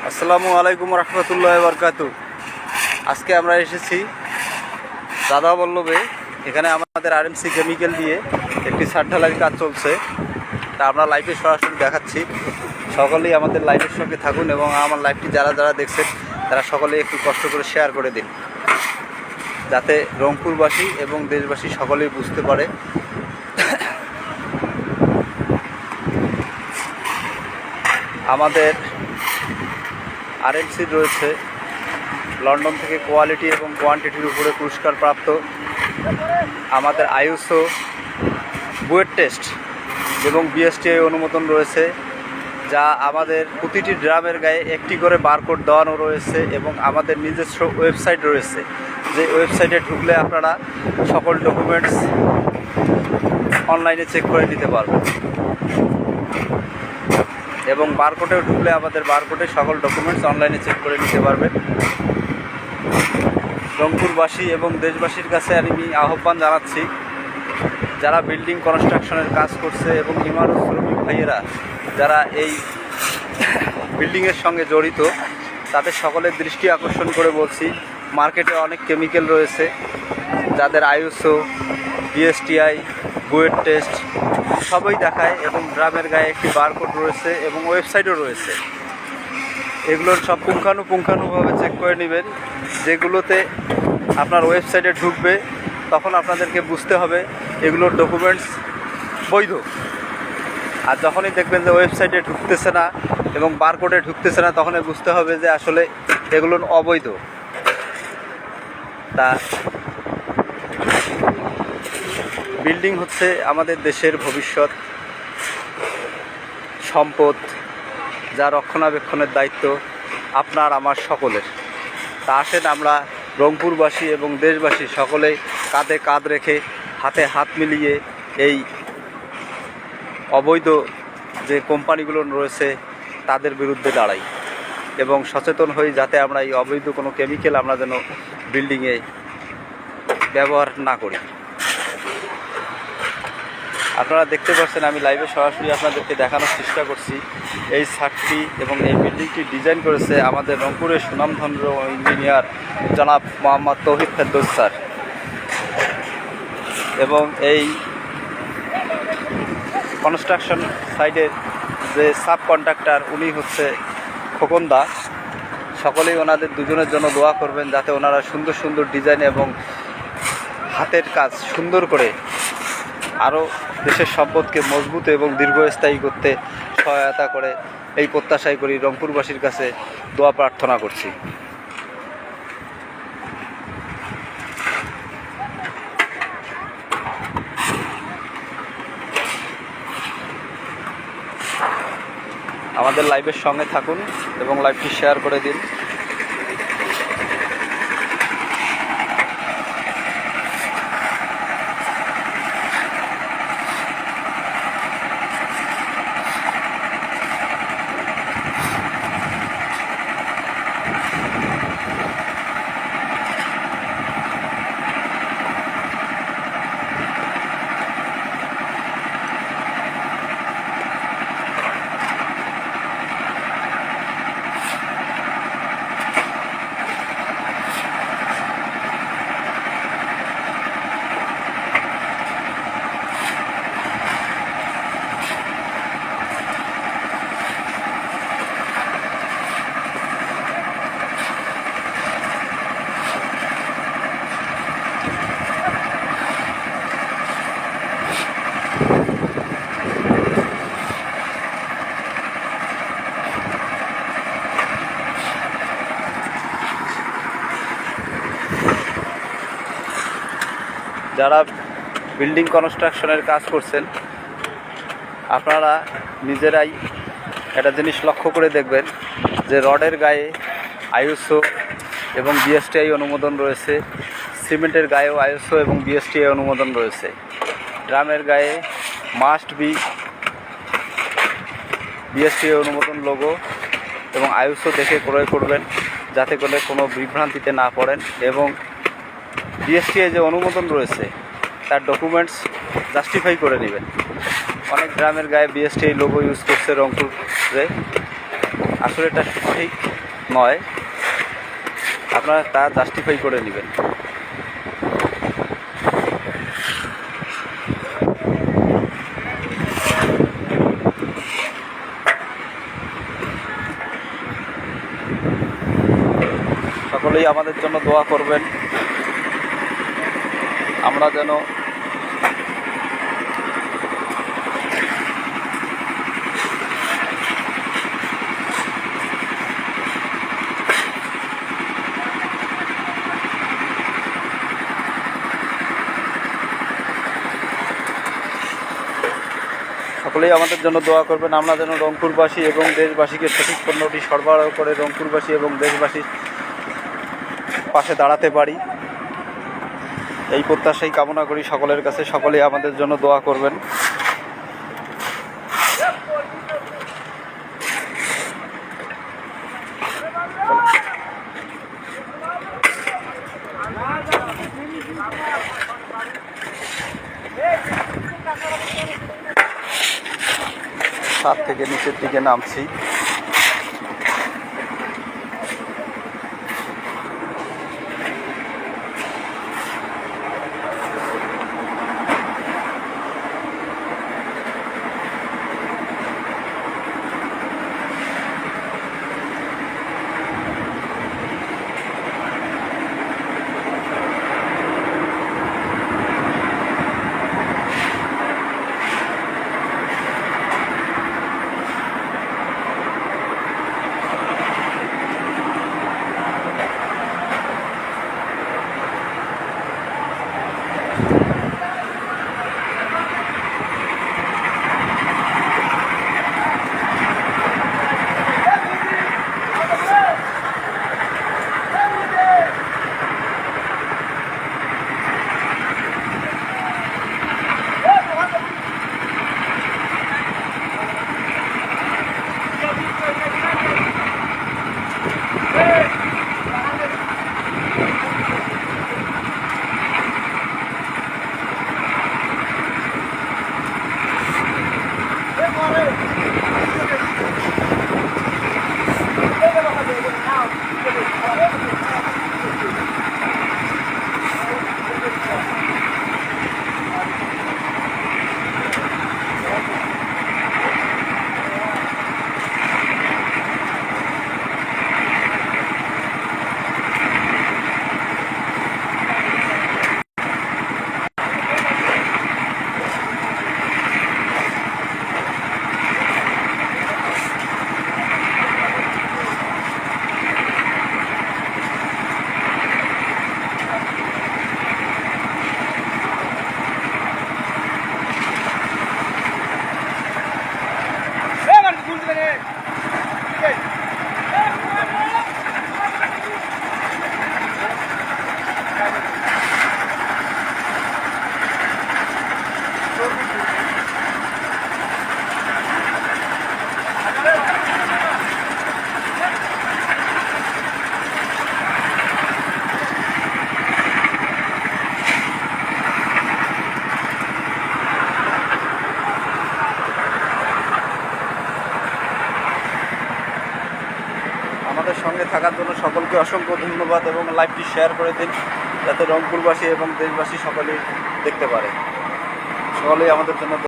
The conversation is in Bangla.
আসসালামু আলাইকুম রহমতুল্লাহ বরকাতু। আজকে আমরা এসেছি দাদা বল্লভে। এখানে আমাদের আরএমসি কেমিক্যাল দিয়ে একটি ছাদ ঢালাইয়ের কাজ চলছে, তা আমরা লাইভে সরাসরি দেখাচ্ছি। সকলেই আমাদের লাইভের সঙ্গে থাকুন এবং আমার লাইভটি যারা যারা দেখছেন তারা সকলেই একটু কষ্ট করে শেয়ার করে দিন, যাতে রংপুরবাসী এবং দেশবাসী সকলেই বুঝতে পারে। আমাদের আরএমসি রয়েছে লন্ডন থেকে কোয়ালিটি এবং কোয়ান্টিটির উপরে পুরস্কার প্রাপ্ত। আমাদের আইএসও বুয়েট টেস্ট এবং বিএসটিআই অনুমোদন রয়েছে, যা আমাদের প্রতিটি ড্রামের গায়ে একটি করে বারকোড দেওয়ানো রয়েছে এবং আমাদের নিজস্ব ওয়েবসাইট রয়েছে, যে ওয়েবসাইটে ঢুকলে আপনারা সকল ডকুমেন্টস অনলাইনে চেক করে নিতে পারবেন এবং বারকোডেও ঢুকলে আমাদের বারকোডে সকল ডকুমেন্টস অনলাইনে চেক করে নিতে পারবেন। রংপুরবাসী এবং দেশবাসীর কাছে আমি আহ্বান জানাচ্ছি, যারা বিল্ডিং কনস্ট্রাকশনের কাজ করছে এবং ইমারত শ্রমিক ভাইয়েরা যারা এই বিল্ডিংয়ের সঙ্গে জড়িত, তাদের সকলের দৃষ্টি আকর্ষণ করে বলছি, মার্কেটে অনেক কেমিক্যাল রয়েছে যাদের আইএসও, বিএসটিআই, বুয়েট টেস্ট সবই দেখায় এবং ড্রামের গায়ে একটি বারকোড রয়েছে এবং ওয়েবসাইটও রয়েছে। এগুলোর সব পুঙ্খানুপুঙ্খানুভাবে চেক করে নেবেন। যেগুলোতে আপনার ওয়েবসাইটে ঢুকবে তখন আপনাদেরকে বুঝতে হবে এগুলোর ডকুমেন্টস বৈধ, আর যখনই দেখবেন যে ওয়েবসাইটে ঢুকতেছে না এবং বারকোডে ঢুকতেছে না তখনই বুঝতে হবে যে আসলে এগুলো অবৈধ। তা বিল্ডিং হচ্ছে আমাদের দেশের ভবিষ্যৎ সম্পদ, যা রক্ষণাবেক্ষণের দায়িত্ব আপনার আমার সকলের। তা আসেন আমরা রংপুরবাসী এবং দেশবাসী সকলেই কাঁধে কাঁধ রেখে হাতে হাত মিলিয়ে এই অবৈধ যে কোম্পানিগুলো রয়েছে তাদের বিরুদ্ধে দাঁড়াই এবং সচেতন হই, যাতে আমরা এই অবৈধ কোনো কেমিক্যাল আমরা যেন বিল্ডিংয়ে ব্যবহার না করি। আপনারা দেখতে পাচ্ছেন আমি লাইভে সরাসরি আপনাদেরকে দেখানোর চেষ্টা করছি। এই ছাদটি এবং এই বিল্ডিংটি ডিজাইন করেছে আমাদের রংপুরের সুনামধন্য ইঞ্জিনিয়ার জনাব মোহাম্মদ তৌহিদ ফেরদৌস স্যার, এবং এই কনস্ট্রাকশন সাইডের যে সাব কন্ট্রাক্টর উনি হচ্ছে খোকন দা। সকলেই ওনাদের দুজনের জন্য দোয়া করবেন, যাতে ওনারা সুন্দর সুন্দর ডিজাইন এবং হাতের কাজ সুন্দর করে আরও দেশের সম্পদকে মজবুত এবং দীর্ঘস্থায়ী করতে সহায়তা করে, এই প্রত্যাশাই করি। রংপুরবাসীর কাছে দোয়া প্রার্থনা করছি। আমাদের লাইভের সঙ্গে থাকুন এবং লাইভটি শেয়ার করে দিন। যারা বিল্ডিং কনস্ট্রাকশনের কাজ করছেন আপনারা নিজেরাই একটা জিনিস লক্ষ্য করে দেখবেন যে রডের গায়ে আইএসও এবং বিএসটিআই অনুমোদন রয়েছে, সিমেন্টের গায়েও আইএসও এবং বিএসটিআই অনুমোদন রয়েছে, ড্রামের গায়ে মাস্ট বি বিএসটিআই অনুমোদন লোগো এবং আইএসও দেখে ক্রয় করবেন, যাতে করে কোনো বিভ্রান্তিতে না পড়েন। এবং বিএসটিআই যে অনুমোদন রয়েছে তার ডকুমেন্টস জাস্টিফাই করে নেবেন। অনেক ড্রামের গায়ে বিএসটিআই লোগো ইউজ করছে রংপুরে, আসলে এটা ঠিক নয়, আপনারা তা জাস্টিফাই করে নেবেন। সকলেই আমাদের জন্য দোয়া করবেন, আমরা যেন সকলেই আমাদের জন্য দোয়া করবেন, আমরা যেন রংপুরবাসী এবং দেশবাসীকে সঠিক পণ্যটি সরবরাহ করে রংপুরবাসী এবং দেশবাসীর পাশে দাঁড়াতে পারি, এই প্রত্যাশাই কামনা করি সকলের কাছে। সকলেই আমাদের জন্য দোয়া করবেন। ছাদ থেকে নিচের দিকে নামছি। আমাদের সঙ্গে থাকার জন্য সকলকে অসংখ্য ধন্যবাদ এবং লাইভটি শেয়ার করে দিন, যাতে রংপুরবাসী এবং দেশবাসী সকলেই দেখতে পারে। সকলেই আমাদের জন্য